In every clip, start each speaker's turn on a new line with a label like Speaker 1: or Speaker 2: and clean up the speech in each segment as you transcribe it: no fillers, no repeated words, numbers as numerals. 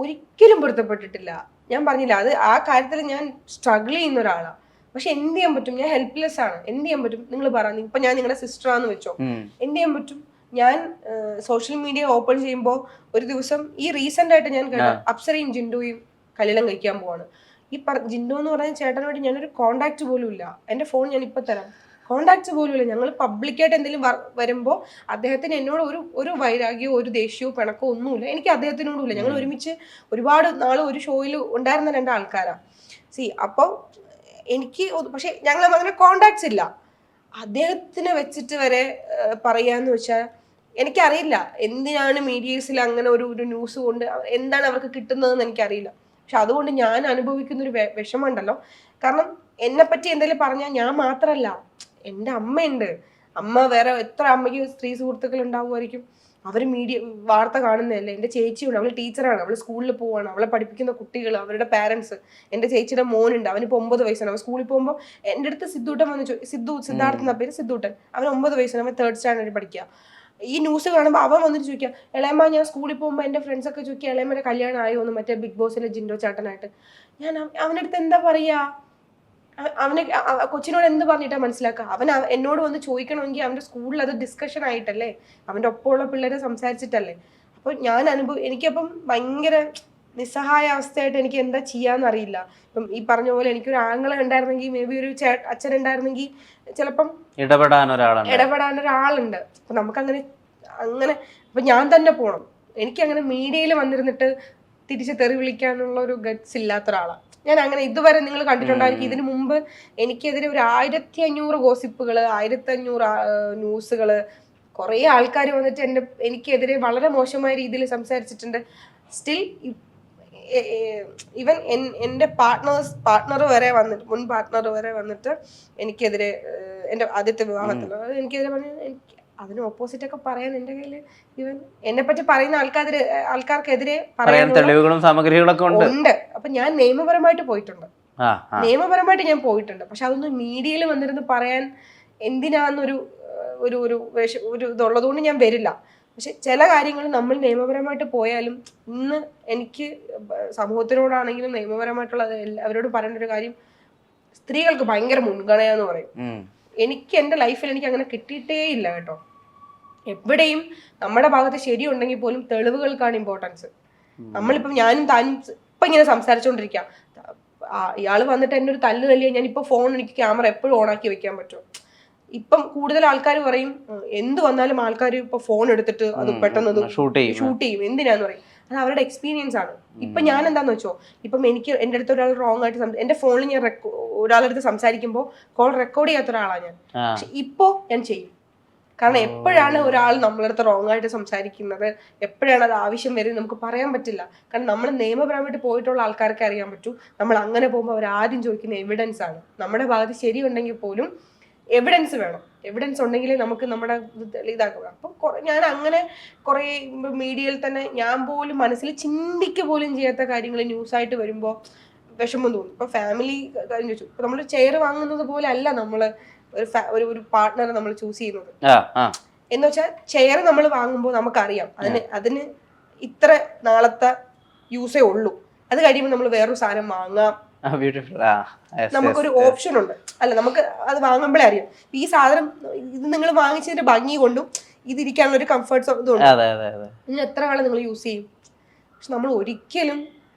Speaker 1: ഒരിക്കലും പൊരുത്തപ്പെട്ടിട്ടില്ല. ഞാൻ പറഞ്ഞില്ല, അത് ആ കാര്യത്തിൽ ഞാൻ സ്ട്രഗിൾ ചെയ്യുന്ന ഒരാളാണ്. പക്ഷെ എന്ത് ചെയ്യാൻ പറ്റും? ഞാൻ ഹെൽപ്ലെസ് ആണ്. എന്ത് ചെയ്യാൻ പറ്റും? നിങ്ങൾ പറ. ഇപ്പൊ ഞാൻ നിങ്ങളുടെ സിസ്റ്ററാന്ന് വെച്ചോ, എന്ത് ചെയ്യാൻ പറ്റും? ഞാൻ സോഷ്യൽ മീഡിയ ഓപ്പൺ ചെയ്യുമ്പോൾ ഒരു ദിവസം ഈ റീസെന്റ് ആയിട്ട് ഞാൻ കേട്ടോ അപ്സരയും ജിൻഡോയും കല്യാണം കഴിക്കാൻ പോവാണ്. ഈ ജിൻഡോ എന്ന് പറഞ്ഞ ചേട്ടനുമായിട്ട് ഞാനൊരു കോണ്ടാക്ട് പോലും ഇല്ല. എന്റെ ഫോൺ ഞാൻ ഇപ്പൊ തരാം. കോണ്ടാക്ട്സ് പോലും ഇല്ല. ഞങ്ങൾ പബ്ലിക്കായിട്ട് എന്തെങ്കിലും വരുമ്പോൾ അദ്ദേഹത്തിന് എന്നോട് ഒരു വൈരാഗ്യമോ ഒരു ദേഷ്യമോ പിണക്കോ ഒന്നുമില്ല. എനിക്ക് അദ്ദേഹത്തിനോടും ഇല്ല. ഞങ്ങൾ ഒരുമിച്ച് ഒരുപാട് നാൾ ഒരു ഷോയിൽ ഉണ്ടായിരുന്ന 2 ആൾക്കാരാണ്. അപ്പോൾ എനിക്ക് പക്ഷെ ഞങ്ങൾ അങ്ങനെ കോണ്ടാക്ട്സ് ഇല്ല. അദ്ദേഹത്തിനെ വെച്ചിട്ട് വരെ പറയാന്ന് വെച്ചാൽ എനിക്കറിയില്ല എന്തിനാണ് മീഡിയസിൽ അങ്ങനെ ഒരു ന്യൂസ് കൊണ്ട് എന്താണ് അവർക്ക് കിട്ടുന്നതെന്ന് എനിക്കറിയില്ല. പക്ഷെ അതുകൊണ്ട് ഞാൻ അനുഭവിക്കുന്ന ഒരു വിഷമമുണ്ടല്ലോ. കാരണം എന്നെ പറ്റി എന്തെങ്കിലും പറഞ്ഞാൽ ഞാൻ മാത്രമല്ല, എൻ്റെ അമ്മയുണ്ട്. അമ്മ വേറെ എത്ര അമ്മയ്ക്ക് സ്ത്രീ സുഹൃത്തുക്കൾ ഉണ്ടാവുമായിരിക്കും. അവർ വാർത്ത കാണുന്നതല്ലേ. എൻ്റെ ചേച്ചിയുണ്ട്, അവൾ ടീച്ചറാണ്, അവൾ സ്കൂളിൽ പോവാണ്, അവളെ പഠിപ്പിക്കുന്ന കുട്ടികൾ, അവരുടെ പാരൻസ്. എൻ്റെ ചേച്ചിയുടെ മോനുണ്ട്, അവനിപ്പോൾ 9 വയസ്സാണ്. അവൻ സ്കൂളിൽ പോകുമ്പോൾ എൻ്റെ അടുത്ത് സിദ്ധൂട്ടൻ വന്ന് സിദ്ധാർത്ഥ എന്ന പേര് സിദ്ധൂട്ടൻ, അവൻ 9 വയസ്സാണ്, അവൻ 3rd സ്റ്റാൻഡേർഡിൽ പഠിക്കുക. ഈ ന്യൂസ് കാണുമ്പോൾ അവൻ വന്നിട്ട് ചോദിക്കാം, ഇളയമ്മ ഞാൻ സ്കൂളിൽ പോകുമ്പോൾ എൻ്റെ ഫ്രണ്ട്സൊക്കെ ചോദിക്കുക ഇളയമ്മയുടെ കല്യാണം ആയോ എന്ന്, മറ്റേ ബിഗ് ബോസിലെ ജിൻഡോ ചേട്ടനായിട്ട്. ഞാൻ അവൻ്റെ അടുത്ത് എന്താ പറയുക? അവന് കൊച്ചിനോട് എന്ത് പറഞ്ഞിട്ടാ മനസ്സിലാക്കുക? അവൻ എന്നോട് വന്ന് ചോദിക്കണമെങ്കിൽ അവന്റെ സ്കൂളിൽ അത് ഡിസ്കഷൻ ആയിട്ടല്ലേ, അവന്റെ ഒപ്പമുള്ള പിള്ളേരെ സംസാരിച്ചിട്ടല്ലേ. അപ്പൊ എനിക്കപ്പം ഭയങ്കര നിസ്സഹായ അവസ്ഥയായിട്ട് എനിക്ക് എന്താ ചെയ്യാന്നറിയില്ല. ഇപ്പം ഈ പറഞ്ഞ പോലെ എനിക്കൊരു ആങ്ങളെ ഉണ്ടായിരുന്നെങ്കിൽ, മേ ബി ഒരു അച്ഛൻ ഉണ്ടായിരുന്നെങ്കിൽ ചിലപ്പം ഇടപെടാൻ ഒരാളുണ്ട്. അപ്പൊ നമുക്കങ്ങനെ അപ്പൊ ഞാൻ തന്നെ പോണം. എനിക്കങ്ങനെ മീഡിയയിൽ വന്നിരുന്നിട്ട് തിരിച്ച് തെറി വിളിക്കാനുള്ള ഒരു ഗട്സ് ഇല്ലാത്ത ഒരാളാണ് ഞാൻ. അങ്ങനെ ഇതുവരെ നിങ്ങൾ കണ്ടിട്ടുണ്ടായിരിക്കും. ഇതിനു മുമ്പ് എനിക്കെതിരെ ഒരു 1500 ഗോസിപ്പുകൾ, 1500 ന്യൂസുകൾ, കുറെ ആൾക്കാർ വന്നിട്ട് എനിക്കെതിരെ വളരെ മോശമായ രീതിയിൽ സംസാരിച്ചിട്ടുണ്ട്. സ്റ്റിൽ ഈവൻ എൻ്റെ പാർട്ട്ണർ വരെ വന്നിട്ട്, മുൻ പാർട്ട്ണർ വരെ വന്നിട്ട് എനിക്കെതിരെ, എൻ്റെ ആദ്യത്തെ വിവാഹത്തിൽ എനിക്കെതിരെ പറഞ്ഞ, എനിക്ക് അതിന് ഓപ്പോസിറ്റ് ഒക്കെ പറയാൻ എൻ്റെ കയ്യിൽ ഈവൻ എന്നെ പറ്റി പറയുന്ന ആൾക്കാർക്കെതിരെ പറയാൻ
Speaker 2: തെളിവുകളും സാമഗ്രികളൊക്കെ ഉണ്ട്.
Speaker 1: അപ്പൊ ഞാൻ നിയമപരമായിട്ട് പോയിട്ടുണ്ട്. പക്ഷെ അതൊന്നും മീഡിയയിൽ വന്നിരുന്ന് പറയാൻ എന്തിനാന്നൊരു ഇതുള്ളതുകൊണ്ട് ഞാൻ വരില്ല. പക്ഷെ ചില കാര്യങ്ങൾ നമ്മൾ നിയമപരമായിട്ട് പോയാലും, ഇന്ന് എനിക്ക് സമൂഹത്തിനോടാണെങ്കിലും നിയമപരമായിട്ടുള്ള അവരോട് പറയേണ്ട ഒരു കാര്യം, സ്ത്രീകൾക്ക് ഭയങ്കര മുൻഗണന എന്ന് പറയും. എനിക്ക് എൻ്റെ ലൈഫിൽ എനിക്ക് അങ്ങനെ കിട്ടിയിട്ടേ ഇല്ല കേട്ടോ. എവിടെയും നമ്മുടെ ഭാഗത്ത് ശരിയുണ്ടെങ്കിൽ പോലും തെളിവുകൾക്കാണ് ഇമ്പോർട്ടൻസ്. നമ്മളിപ്പം ഞാനും താനും ഇപ്പൊ ഇങ്ങനെ സംസാരിച്ചോണ്ടിരിക്കാം, ഇയാൾ വന്നിട്ട് എന്നെ ഒരു തല്ല് തല്ലിയാൽ ഞാൻ ഇപ്പൊ ഫോൺ, എനിക്ക് ക്യാമറ എപ്പോഴും ഓണാക്കി വെക്കാൻ പറ്റും. ഇപ്പം കൂടുതൽ ആൾക്കാർ പറയും എന്ത് വന്നാലും ആൾക്കാർ ഇപ്പൊ ഫോൺ എടുത്തിട്ട് അത് പെട്ടെന്ന് ഷൂട്ട് ചെയ്യും. എന്തിനാന്ന് പറയും. അത് അവരുടെ എക്സ്പീരിയൻസ് ആണ്. ഇപ്പൊ ഞാൻ എന്താന്ന് വെച്ചോ, ഇപ്പം എനിക്ക് എൻ്റെ അടുത്ത് ഒരാൾ റോങ് ആയിട്ട് എൻ്റെ ഫോണിൽ ഞാൻ ഒരാളടുത്ത് സംസാരിക്കുമ്പോൾ കോൾ റെക്കോർഡ് ചെയ്യാത്ത ഒരാളാണ് ഞാൻ. പക്ഷെ ഇപ്പോ ഞാൻ ചെയ്യും. കാരണം എപ്പോഴാണ് ഒരാൾ നമ്മളടുത്ത് റോങ് ആയിട്ട് സംസാരിക്കുന്നത്, എപ്പോഴാണ് അത് ആവശ്യം വരുന്നത് നമുക്ക് പറയാൻ പറ്റില്ല. കാരണം നമ്മൾ നിയമപരമായിട്ട് പോയിട്ടുള്ള ആൾക്കാർക്ക് അറിയാൻ പറ്റൂ. നമ്മൾ അങ്ങനെ പോകുമ്പോൾ അവർ ആദ്യം ചോദിക്കുന്ന എവിഡൻസ് ആണ്. നമ്മുടെ ഭാഗത്ത് ശരിയുണ്ടെങ്കിൽ പോലും എവിഡൻസ് വേണം. എവിഡൻസ് ഉണ്ടെങ്കിലേ നമുക്ക് നമ്മുടെ ഇതാക്കുക. അപ്പം ഞാൻ അങ്ങനെ കുറെ മീഡിയയിൽ തന്നെ ഞാൻ പോലും മനസ്സിൽ ചിന്തിക്കുക പോലും ചെയ്യാത്ത കാര്യങ്ങൾ ന്യൂസായിട്ട് വരുമ്പോൾ വിഷമം തോന്നും. ഇപ്പൊ ഫാമിലി കാര്യം ചോദിച്ചു, ഇപ്പൊ നമ്മൾ ചെയർ വാങ്ങുന്നത് പോലെ അല്ല നമ്മള് ഒരു പാർട്ട്ണറെ നമ്മൾ ചൂസ് ചെയ്യുന്നത്. എന്ന് വെച്ചാൽ ചെയർ നമ്മൾ വാങ്ങുമ്പോൾ നമുക്കറിയാം അതിന് ഇത്ര നാളത്തെ യൂസേ ഉള്ളൂ. അത് കഴിയുമ്പോൾ നമ്മൾ വേറൊരു സാധനം വാങ്ങാം. നമുക്കൊരു ഓപ്ഷൻ ഉണ്ട് അല്ല, നമുക്ക് അത് വാങ്ങുമ്പോഴേ അറിയാം ഈ സാധനം ഇത് നിങ്ങൾ വാങ്ങിച്ചതിന്റെ ഭംഗി കൊണ്ടും ഇതിരിക്കാനുള്ള ഒരു കംഫർട്ട്സ് ഇതുകൊണ്ട് ഇനി എത്ര കാലം നിങ്ങൾ യൂസ് ചെയ്യും. പക്ഷെ നമ്മൾ ഒരിക്കലും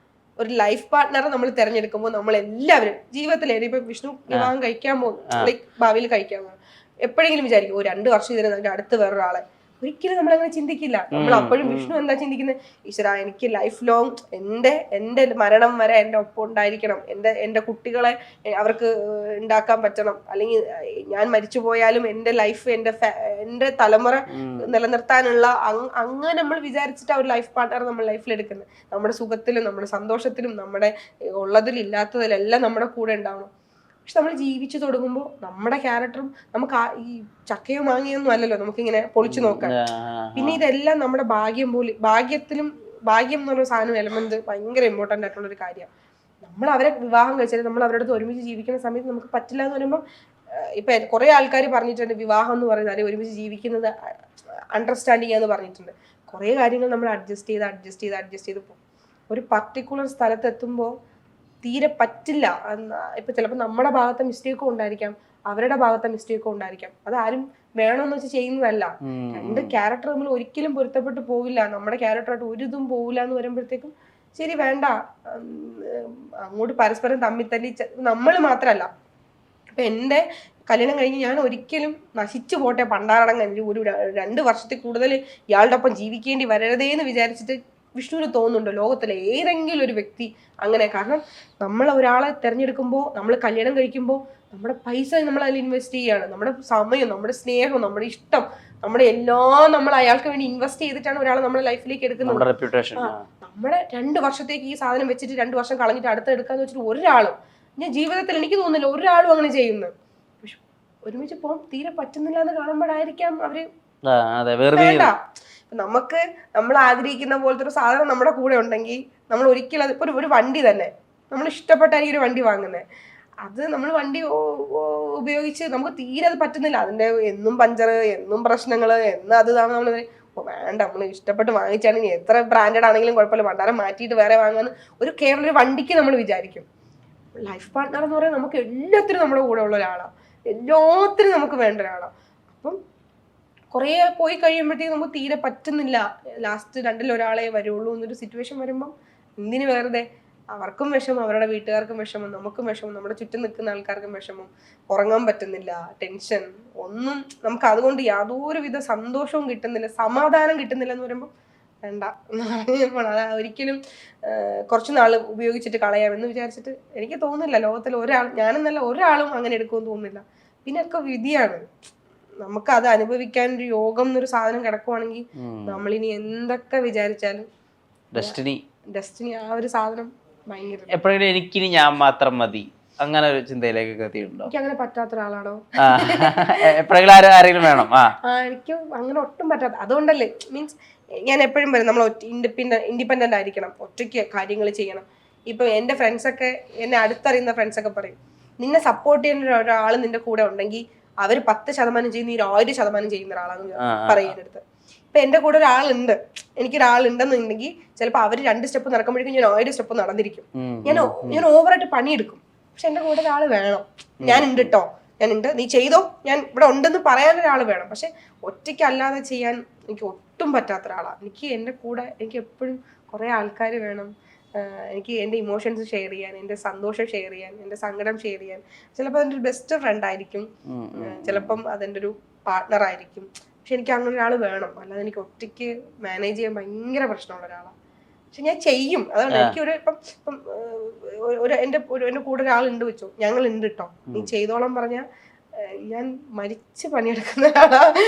Speaker 1: ഒരു ലൈഫ് പാർട്ട്ണറെ നമ്മൾ തിരഞ്ഞെടുക്കുമ്പോൾ നമ്മൾ എല്ലാവരും ജീവിതത്തിലെ, ഇപ്പൊ വിഷ്ണു വിവാഹം കഴിക്കാൻ പോകും, ലൈക്ക് ഭാവിയിൽ കഴിക്കാൻ പോകും, എപ്പോഴെങ്കിലും വിചാരിക്കും 2 വർഷം ഇതിന് അടുത്ത് വേറൊരാളെ. ഒരിക്കലും നമ്മൾ അങ്ങനെ ചിന്തിക്കില്ല. നമ്മൾ അപ്പോഴും വിഷ്ണു എന്താ ചിന്തിക്കുന്നത്, ഈശ്വരാ എനിക്ക് ലൈഫ് ലോങ് എൻ്റെ മരണം വരെ എൻ്റെ ഒപ്പം ഉണ്ടായിരിക്കണം, എൻ്റെ കുട്ടികളെ അവർക്ക് ഉണ്ടാക്കാൻ പറ്റണം, അല്ലെങ്കിൽ ഞാൻ മരിച്ചു പോയാലും എൻ്റെ ലൈഫ് എൻ്റെ തലമുറ നിലനിർത്താനുള്ള അങ്ങനെ നമ്മൾ വിചാരിച്ചിട്ട് ഒരു ലൈഫ് പാർട്ട്ണർ നമ്മൾ ലൈഫിൽ എടുക്കുന്നത്. നമ്മുടെ സുഖത്തിലും നമ്മുടെ സന്തോഷത്തിലും നമ്മുടെ ഉള്ളതിലും ഇല്ലാത്തതിലെല്ലാം നമ്മുടെ കൂടെ ഉണ്ടാവണം. പക്ഷെ നമ്മൾ ജീവിച്ചു തുടങ്ങുമ്പോൾ നമ്മുടെ ക്യാരക്ടറും നമുക്ക് ഈ ചക്കയോ മാങ്ങയൊന്നും അല്ലല്ലോ നമുക്കിങ്ങനെ പൊളിച്ചു നോക്കാൻ. പിന്നെ ഇതെല്ലാം നമ്മുടെ ഭാഗ്യം ഭാഗ്യം എന്ന് പറഞ്ഞ സാധനം എലമെന്റ് ഭയങ്കര ഇമ്പോർട്ടൻ്റ് ആയിട്ടുള്ള ഒരു കാര്യമാണ്. നമ്മൾ അവരെ വിവാഹം കഴിച്ചാൽ നമ്മൾ അവരുടെ അടുത്ത് ഒരുമിച്ച് ജീവിക്കുന്ന സമയത്ത് നമുക്ക് പറ്റില്ല എന്ന് പറയുമ്പോൾ, ഇപ്പൊ കുറെ ആൾക്കാർ പറഞ്ഞിട്ടുണ്ട് വിവാഹം എന്ന് പറയുന്നത് ഒരുമിച്ച് ജീവിക്കുന്നത് അണ്ടർസ്റ്റാൻഡിങ് എന്ന് പറഞ്ഞിട്ടുണ്ട്. കുറെ കാര്യങ്ങൾ നമ്മൾ അഡ്ജസ്റ്റ് ചെയ്ത് പോകും. ഒരു പർട്ടിക്കുലർ സ്ഥലത്ത് എത്തുമ്പോൾ തീരെ പറ്റില്ല. ഇപ്പൊ ചിലപ്പോൾ നമ്മുടെ ഭാഗത്തെ മിസ്റ്റേക്കും ഉണ്ടായിരിക്കാം, അവരുടെ ഭാഗത്തെ മിസ്റ്റേക്കും ഉണ്ടായിരിക്കാം. അതാരും വേണമെന്ന് വെച്ച് ചെയ്യുന്നതല്ല. രണ്ട് ക്യാരക്ടർ തമ്മിൽ ഒരിക്കലും പൊരുത്തപ്പെട്ട് പോവില്ല, നമ്മുടെ ക്യാരക്ടറായിട്ട് ഒരു ഇതും പോവില്ല എന്ന് വരുമ്പോഴത്തേക്കും ശരി വേണ്ട, അങ്ങോട്ട് പരസ്പരം തമ്മിൽ തല്ലി നമ്മൾ മാത്രമല്ല. ഇപ്പൊ എൻ്റെ കല്യാണം കഴിഞ്ഞ് ഞാൻ ഒരിക്കലും നശിച്ചു പോട്ടെ പണ്ടാരടങ്ങ് ഒരു 2 വർഷത്തിൽ കൂടുതൽ ഇയാളുടെ ഒപ്പം ജീവിക്കേണ്ടി വരരുതേ എന്ന് വിചാരിച്ചിട്ട് വിഷ്ണുവിന് തോന്നുന്നുണ്ടോ ലോകത്തിലെ ഏതെങ്കിലും ഒരു വ്യക്തി അങ്ങനെ? കാരണം നമ്മൾ ഒരാളെ തിരഞ്ഞെടുക്കുമ്പോൾ, നമ്മൾ കല്യാണം കഴിക്കുമ്പോൾ നമ്മുടെ പൈസ നമ്മൾ അതിൽ ഇൻവെസ്റ്റ് ചെയ്യാണ്, നമ്മുടെ സമയം, നമ്മുടെ സ്നേഹം, നമ്മുടെ ഇഷ്ടം, നമ്മുടെ എല്ലാം നമ്മൾ അയാൾക്ക് വേണ്ടി ഇൻവെസ്റ്റ് ചെയ്തിട്ടാണ് ഒരാളെ നമ്മുടെ ലൈഫിലേക്ക് എടുക്കുന്നത്. നമ്മുടെ 2 വർഷത്തേക്ക് ഈ സാധനം വെച്ചിട്ട് 2 വർഷം കളഞ്ഞിട്ട് അടുത്ത് എടുക്കാന്ന് വെച്ചിട്ട് ഒരാളും, ഞാൻ ജീവിതത്തിൽ എനിക്ക് തോന്നുന്നില്ല ഒരാളും അങ്ങനെ ചെയ്യുന്നു. പക്ഷെ ഒരുമിച്ച് പോകാൻ തീരെ പറ്റുന്നില്ല എന്ന് കാണുമ്പോഴായിരിക്കാം അവര് വേണ്ട. നമുക്ക് നമ്മൾ ആഗ്രഹിക്കുന്ന പോലത്തെ ഒരു സാധനം നമ്മുടെ കൂടെ ഉണ്ടെങ്കിൽ നമ്മൾ ഒരിക്കലും അത് ഒരു വണ്ടി തന്നെ നമ്മൾ ഇഷ്ടപ്പെട്ടായിരിക്കും ഒരു വണ്ടി വാങ്ങുന്നത്. അത് നമ്മൾ വണ്ടി ഉപയോഗിച്ച് നമുക്ക് തീരെ അത് പറ്റുന്നില്ല, അതിന്റെ എന്നും പഞ്ചറ്, എന്നും പ്രശ്നങ്ങള്, എന്നും അത് ഇതാണ്. നമ്മൾ വേണ്ട, നമ്മൾ ഇഷ്ടപ്പെട്ട് വാങ്ങിച്ചാണെങ്കിൽ എത്ര ബ്രാൻഡഡ് ആണെങ്കിലും കുഴപ്പമില്ല, ഭണ്ഡാരം മാറ്റിയിട്ട് വേറെ വാങ്ങാന്ന് കേവലം ഒരു വണ്ടിക്ക് നമ്മൾ വിചാരിക്കും. ലൈഫ് പാർട്ട്ണർ എന്ന് പറയുന്നത് നമുക്ക് എല്ലാത്തിനും നമ്മുടെ കൂടെ ഉള്ള ഒരാളാണ്, എല്ലാത്തിനും നമുക്ക് വേണ്ട ഒരാളാണ്. അപ്പം കുറേ പോയി കഴിയുമ്പോഴത്തേക്കും നമുക്ക് തീരെ പറ്റുന്നില്ല, ലാസ്റ്റ് 2-ൽ ഒരാളെ വരുള്ളൂ എന്നൊരു സിറ്റുവേഷൻ വരുമ്പം എന്തിനു വെറുതെ? അവർക്കും വിഷമം, അവരുടെ വീട്ടുകാർക്കും വിഷമം, നമുക്കും വിഷമം, നമ്മുടെ ചുറ്റും നിൽക്കുന്ന ആൾക്കാർക്കും വിഷമം, ഉറങ്ങാൻ പറ്റുന്നില്ല, ടെൻഷൻ, ഒന്നും നമുക്ക് അതുകൊണ്ട് യാതൊരുവിധ സന്തോഷവും കിട്ടുന്നില്ല, സമാധാനം കിട്ടുന്നില്ല എന്ന് പറയുമ്പോൾ വേണ്ട. ഒരിക്കലും കുറച്ച് നാൾ ഉപയോഗിച്ചിട്ട് കളയാമെന്ന് വിചാരിച്ചിട്ട് എനിക്ക് തോന്നുന്നില്ല ലോകത്തിൽ ഒരാൾ, ഞാനെന്നല്ല ഒരാളും അങ്ങനെ എടുക്കുമെന്ന് തോന്നുന്നില്ല. പിന്നെ ഒക്കെ വിധിയാണ്, നമുക്ക് അത് അനുഭവിക്കാൻ ഒരു യോഗം എന്നൊരു സാധനം കിടക്കുവാണെങ്കിൽ നമ്മളിനി എന്തൊക്കെ വിചാരിച്ചാലും ഡെസ്റ്റിനി ആ ഒരു സാധനം ഭയങ്കര.
Speaker 2: എപ്പോഴെങ്കിലും എനിക്കിനി ഞാൻ മാത്രം മതി അങ്ങനെ ഒരു ചിന്തയിലേക്ക് എത്തിയിട്ടുണ്ടോ?
Speaker 1: എനിക്ക് അങ്ങനെ പറ്റാത്ത ഒരാളാണോ?
Speaker 2: എപ്പോഴെങ്കിലും ആരെങ്കിലും വേണം?
Speaker 1: എനിക്ക് അങ്ങനെ ഒട്ടും പറ്റാത്ത, അതുകൊണ്ടല്ലേ മീൻസ് ഞാൻ എപ്പോഴും പറയും നമ്മൾ ഇൻഡിപെൻഡന്റ് ആയിരിക്കണം, ഒറ്റയ്ക്ക് കാര്യങ്ങൾ ചെയ്യണം. ഇപ്പൊ എന്റെ ഫ്രണ്ട്സൊക്കെ, എന്നെ അടുത്തറിയുന്ന ഫ്രണ്ട്സൊക്കെ പറയും, നിന്നെ സപ്പോർട്ട് ചെയ്യുന്ന ഒരാൾ നിന്റെ കൂടെ ഉണ്ടെങ്കിൽ അവർ 10% ചെയ്യുന്ന ഈ 100% ചെയ്യുന്ന ഒരാളാണെന്ന് പറയുന്നടുത്ത്. ഇപ്പൊ എന്റെ കൂടെ ഒരാളുണ്ട്, എനിക്കൊരാളുണ്ടെന്നുണ്ടെങ്കിൽ ചിലപ്പോൾ അവർ 2 സ്റ്റെപ്പ് നടക്കുമ്പോഴേക്കും ഞാൻ 100 സ്റ്റെപ്പ് നടന്നിരിക്കും. ഞാൻ ഓവറായിട്ട് പണിയെടുക്കും, പക്ഷെ എന്റെ കൂടെ ഒരാൾ വേണം. ഞാനുണ്ട് കേട്ടോ, ഞാനുണ്ട്, നീ ചെയ്തോ, ഞാൻ ഇവിടെ ഉണ്ടെന്ന് പറയാൻ ഒരാൾ വേണം. പക്ഷെ ഒറ്റയ്ക്ക് അല്ലാതെ ചെയ്യാൻ എനിക്ക് ഒട്ടും പറ്റാത്ത ഒരാളാണ്. എനിക്ക് എൻ്റെ കൂടെ എനിക്ക് എപ്പോഴും കുറേ ആൾക്കാർ വേണം. എനിക്ക് എൻ്റെ ഇമോഷൻസ് ഷെയർ ചെയ്യാൻ, എൻ്റെ സന്തോഷം ഷെയർ ചെയ്യാൻ, എൻ്റെ സങ്കടം ഷെയർ ചെയ്യാൻ. ചിലപ്പോൾ അതെൻ്റെ ഒരു ബെസ്റ്റ് ഫ്രണ്ട് ആയിരിക്കും, ചിലപ്പം അതെൻ്റെ ഒരു പാർട്ട്ണർ ആയിരിക്കും. പക്ഷെ എനിക്ക് അങ്ങനെ ഒരാൾ വേണം, അല്ലാതെ എനിക്ക് ഒറ്റയ്ക്ക് മാനേജ് ചെയ്യാൻ ഭയങ്കര പ്രശ്നമുള്ള ഒരാളാണ്. പക്ഷെ ഞാൻ ചെയ്യും. അതുകൊണ്ട് എനിക്കൊരു ഇപ്പം എൻ്റെ കൂടെ ഒരാളുണ്ട് വെച്ചോ, ഞങ്ങളുണ്ട് കേട്ടോ, നീ ചെയ്തോളം പറഞ്ഞാൽ ഞാൻ മരിച്ച് പണിയെടുക്കുന്ന ഒരാളാണ്.